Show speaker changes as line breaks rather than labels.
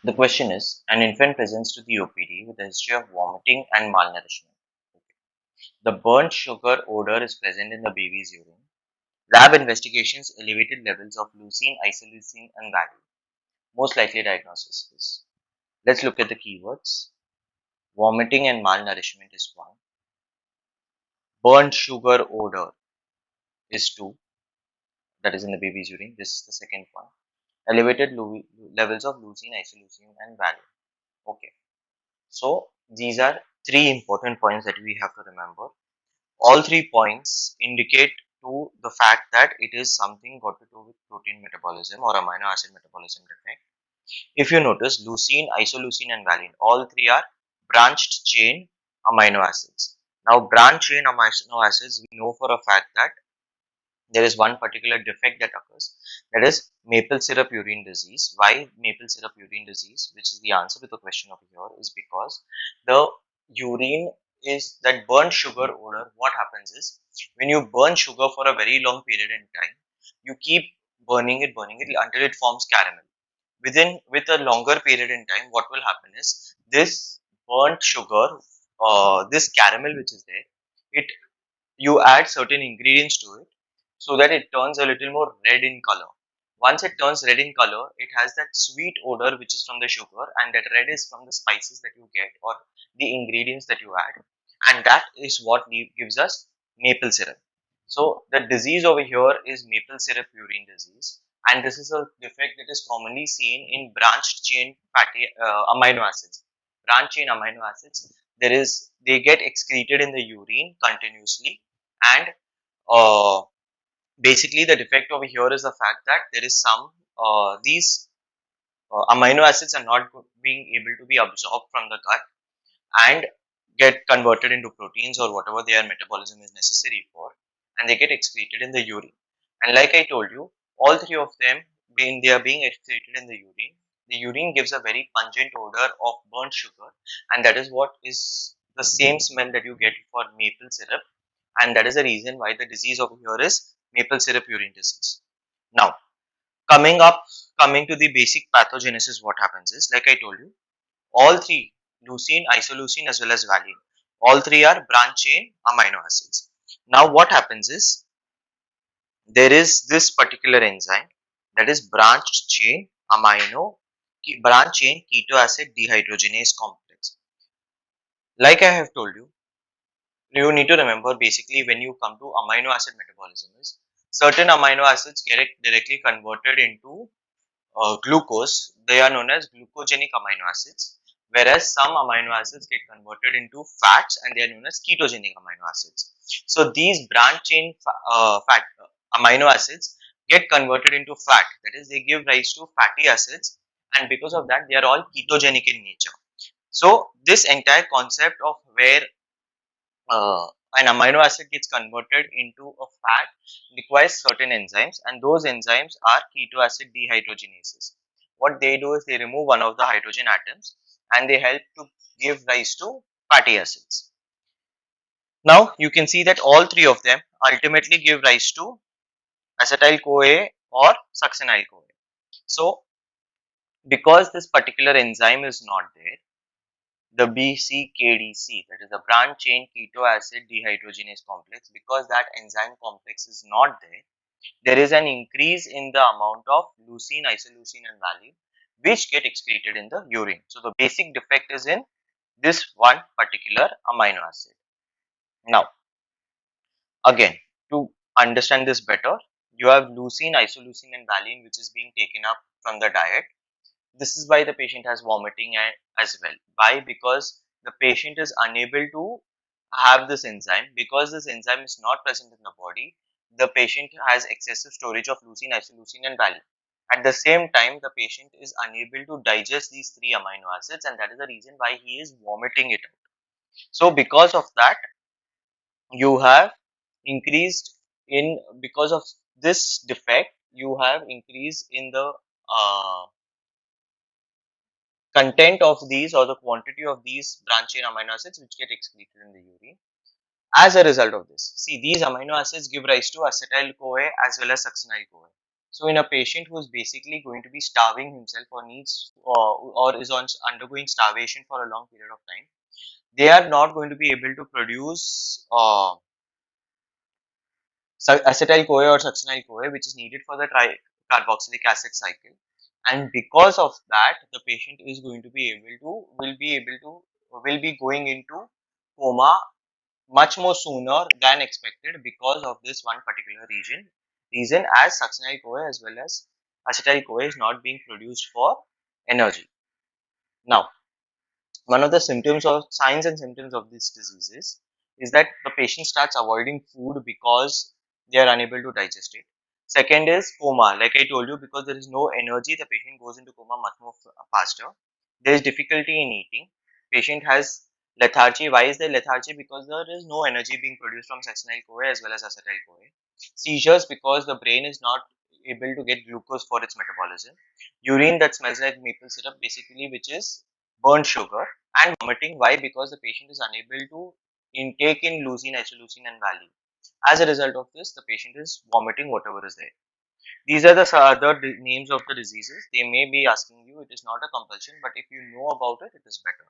The question is, an infant presents to the OPD with a history of vomiting and malnourishment. The burnt sugar odor is present in the baby's urine. Lab investigations elevated levels of leucine, isoleucine and valine. Most likely diagnosis is. Let's look at the keywords. Vomiting and malnourishment is 1. Burnt sugar odor is 2. That is in the baby's urine. This is the second one. Elevated levels of leucine, isoleucine and valine. Okay. So these are 3 important points that we have to remember. All 3 points indicate to the fact that it is something got to do with protein metabolism or amino acid metabolism defect. If you notice, leucine, isoleucine and valine, all 3 are branched chain amino acids. Now branched chain amino acids, we know for a fact that there is one particular defect that occurs, that is maple syrup urine disease. Why maple syrup urine disease? Which is the answer to the question over here, is because the urine is that burnt sugar odor. What happens is, when you burn sugar for a very long period in time, you keep burning it until it forms caramel. With a longer period in time, what will happen is, this burnt sugar, this caramel which is there, it you add certain ingredients to it so that it turns a little more red in color. Once it turns red in color, it has that sweet odor which is from the sugar, and that red is from the spices that you get or the ingredients that you add, and that is what gives us maple syrup. So the disease over here is maple syrup urine disease, and this is a defect that is commonly seen in branched chain fatty amino acids. Branched chain amino acids, they get excreted in the urine continuously, and basically the defect over here is the fact that there is some these amino acids are not being able to be absorbed from the gut and get converted into proteins or whatever their metabolism is necessary for, and they get excreted in the urine. And like I told you, all 3 of them, being they are being excreted in the urine gives a very pungent odor of burnt sugar, and that is what is the same smell that you get for maple syrup, and that is the reason why the disease over here is maple syrup urine disease. Now, coming up, coming to the basic pathogenesis, what happens is, like I told you, all 3, leucine, isoleucine as well as valine, all 3 are branch chain amino acids. Now, what happens is, there is this particular enzyme, that is branch chain keto acid dehydrogenase complex. Like I have told you, you need to remember, basically when you come to amino acid metabolism is, certain amino acids get directly converted into glucose. They are known as glucogenic amino acids, whereas some amino acids get converted into fats and they are known as ketogenic amino acids. So these branch chain fat amino acids get converted into fat, that is, they give rise to fatty acids, and because of that they are all ketogenic in nature. So this entire concept of where uh, an amino acid gets converted into a fat requires certain enzymes, and those enzymes are keto acid dehydrogenases. What they do is, they remove one of the hydrogen atoms and they help to give rise to fatty acids. Now you can see that all 3 of them ultimately give rise to acetyl CoA or succinyl CoA. So because this particular enzyme is not there, the BCKDC, that is the branch chain keto acid dehydrogenase complex, because that enzyme complex is not there, there is an increase in the amount of leucine, isoleucine and valine which get excreted in the urine. So the basic defect is in this one particular amino acid. Now again, to understand this better, you have leucine, isoleucine and valine which is being taken up from the diet. This is why the patient has vomiting as well. Why? Because the patient is unable to have this enzyme. Because this enzyme is not present in the body, the patient has excessive storage of leucine, isoleucine and valine. At the same time, the patient is unable to digest these 3 amino acids, and that is the reason why he is vomiting it out. So because of that, you have increased in, because of this defect, you have increase in the content of these, or the quantity of these branch chain amino acids which get excreted in the urine. As a result of this, see, these amino acids give rise to acetyl CoA as well as succinyl CoA. So in a patient who is basically going to be starving himself or needs or is on undergoing starvation for a long period of time, they are not going to be able to produce acetyl CoA or succinyl CoA, which is needed for the carboxylic acid cycle. And because of that, the patient is going to be able to will be going into coma much more sooner than expected because of this one particular reason, as succinyl CoA as well as acetyl CoA is not being produced for energy. Now, one of the symptoms or signs and symptoms of these diseases is that the patient starts avoiding food because they are unable to digest it. Second is coma. Like I told you, because there is no energy, the patient goes into coma much more faster. There is difficulty in eating. Patient has lethargy. Why is there lethargy? Because there is no energy being produced from succinyl CoA as well as acetyl CoA. Seizures, because the brain is not able to get glucose for its metabolism. Urine that smells like maple syrup, basically, which is burnt sugar. And vomiting. Why? Because the patient is unable to intake in leucine, isoleucine and valine. As a result of this, the patient is vomiting whatever is there. These are the other names of the diseases. They may be asking you, it is not a compulsion, but if you know about it, it is better.